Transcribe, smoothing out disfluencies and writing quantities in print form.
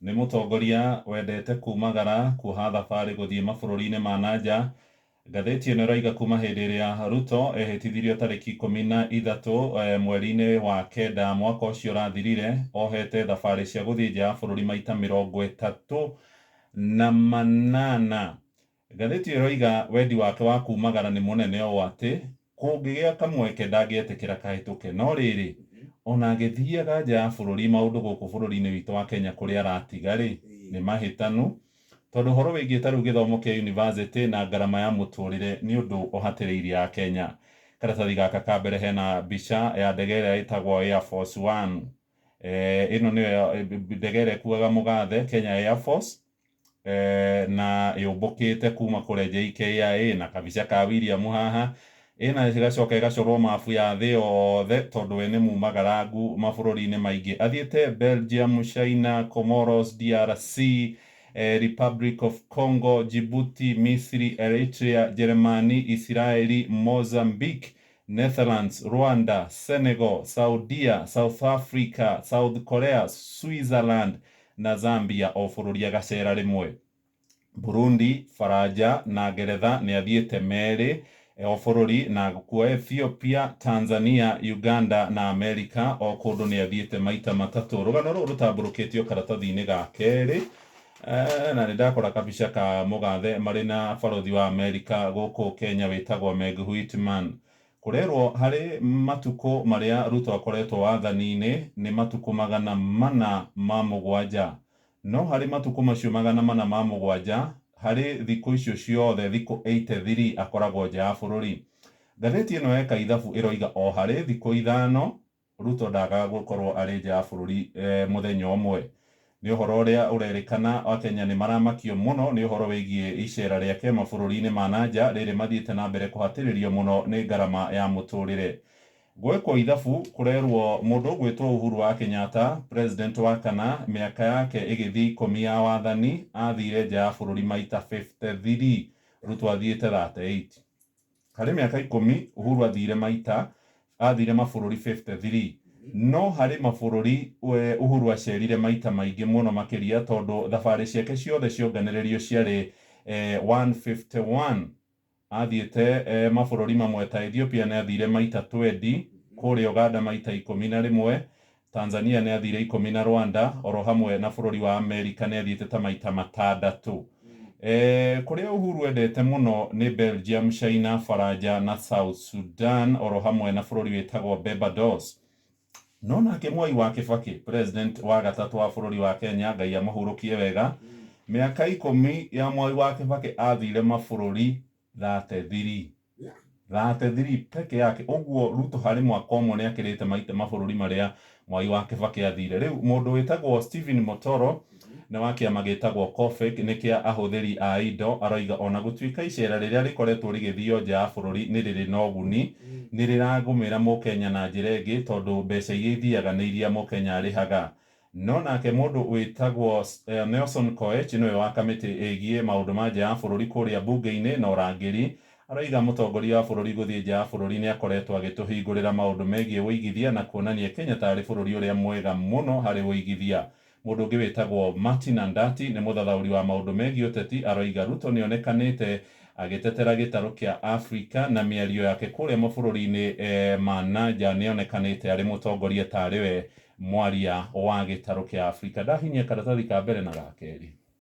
nĩ mũtongoria wendete kumagara kuoha thabarĩ gũthiĩ mabũrũri-inĩ ma nanja. Ngathĩti ĩno ĩroiga kuma hĩndĩ ĩrĩa Ruto ehĩtithirio tarĩki 13 mweri-inĩ wa kenda mwaka ũcio ũrathirire, ohete thabarĩ cia gũthiĩ nja ya bũrũri maita 38. Ngathĩti ĩyo ĩroiga wendi wake wa kumagara nĩ mũnene ũũ atĩ kũngĩgĩa kamweke ndangĩetĩkĩra kahĩtũke, no rĩrĩ ona agĩthiaga nja ya bũrũri maũndũ gũkũ bũrũri-inĩ witũ wa Kenya kũrĩa aratiga rĩ nĩ mahĩtanu, tondũ ũhoro wĩgiĩ ta rĩu gĩthomo kĩa university na ngarama ya mũtũrĩre nĩ ũndũ ũhatĩrĩirie Akenya. Karatathi gaka ka mbere hena mbica ya ndege ĩrĩa ĩtagwo Air Force One. Ĩno nĩyo ndege ĩrĩa ĩkuaga mũgathe Kenya Air Force, na yũmbũkĩte kuma kũrĩa JKIA na kabica ka William haha. Ĩna ĩgacoka ĩgacorwo mabu ya thĩ yothe tondũ we nĩ mumagarangu mabũrũri-inĩ maingĩ. Athiĩte Belgium, China, Comoros, DRC, Republic of Congo, Djibouti, Misri, Eritrea, Germany, Israeli, Mozambique, Netherlands, Rwanda, Senegal, Saudia, South Africa, South Korea, Switzerland na Zambia o bũrũri agacera rĩmwe. Burundi, Faranja na Ngeretha nĩ athiĩte merĩ o bũrũri, na kuo Ethiopia, Tanzania, Uganda na America o kũndũ nĩ athiĩte maita matatũ. Rũgano rũrũ rũtambũrũkĩtio karatathi-inĩ ga kerĩ, na nĩ ndakora kabica ka mũgathe marĩ na barothi wa America gũkũ Kenya wĩtagwo Meg Whitman. Kũrerwo harĩ matukũ marĩa Ruto akoretwo wathani-inĩ nĩ matukũ 407, no harĩ matukũ macio 407 harĩ thikũ icio ciothe thikũ 83 akoragwo nja ya bũrũri. Ngathĩti ĩno yeka ithabu ĩroiga o harĩ thikũ 5 Ruto ndagaga gũkorwo arĩ nja ya bũrũri mũthenya ũmwe. Nĩ ũhoro ũrĩa ũrerĩkana Akenya nĩ maramakio mũno nĩ ũhoro wĩgiĩ icera rĩake mabũrũri-inĩ ma nanja rĩrĩ mathiĩte na mbere kũhatĩrĩrio mũno nĩ ngarama ya mũtũrĩre. Gwekwo ithabu kũrerwo mũndũ ũgwĩtwo Uhuru wa Kenyatta, president wa kana, mĩaka yake ĩgĩthiĩ 10 ya wathani, athire nja ya bũrũri maita 53, Ruto athiĩte 38. Harĩ mĩaka 10 Uhuru athire mabũrũri 53, no harĩ mabũrũri Uhuru acerire maita maingĩ mũno makĩria tondũ thabarĩ ciake ciothe cionganĩrĩrio ciarĩ 151. Athiĩte mabũrũri mamwe ta Ethiopia nĩ athire maita 20, kũrĩa Uganda maita 11, Tanzania nĩ athire 10 na Rwanda, oro hamwe na bũrũri wa America nĩ athiĩte ta maita 6. Kũrĩa Uhuru endete mũno nĩ Belgium, China, Faranja na South Sudan, oro hamwe na bũrũri wĩtagwo Barbados. No nake Mwai wa Kibaki, president wa gatatũ wa bũrũri wa Kenya, Ngai amũhurũkie wega, mĩaka 10 ya Mwai wa Kibaki athire mabũrũri 33 peke yake. Ũguo Ruto harĩ mwaka ũmwe nĩ akĩrĩte maita mabũrũri marĩa Mwai wa Kibaki athire. Rĩu mũndũ wĩtagwo Stephen Motoro na wa kĩama gĩtagwo COFEK nĩ kĩa ahũthĩri a indo aroiga ona gũtuĩka icera rĩrĩa rĩkoretwo rĩgĩthio nja ya bũrũri nĩ rĩrĩ na ũguni, nĩ rĩragũmĩra mũkenya na njĩra ĩngĩ tondũ mbeca iria ithiaga nĩ iria mũkenya arĩhaga. No nake mũndũ wĩtagwo Nelson Koech nĩwe wa kamĩtĩ ĩgiĩ maũndũ ma nja ya bũrũri kũrĩa bunge-inĩ na ũrangĩri, aroiga mũtongoria wa bũrũri gũthiĩ nja ya bũrũri nĩ akoretwo agĩtũhingũrĩra maũndũ megiĩ ũigithia na kuonania Kenya tarĩ bũrũri ũrĩa mwega mũno harĩ ũigithia. Mũndũ ũngĩ wĩtagwo Martin Andati nĩ mũthathaũri wa maũndũ megiĩ ũteti, aroiga Ruto nĩ onekanĩte agĩtetera gĩtarũ kĩa Afrika na mĩario yake kũrĩa mabũrũri-inĩ ma nanja nĩ onekanĩte arĩ mũtongoria tarĩ we mwaria wa gĩtarũ kĩa Afrika. Ndahinyia karatathi ka mbere na ga kerĩ.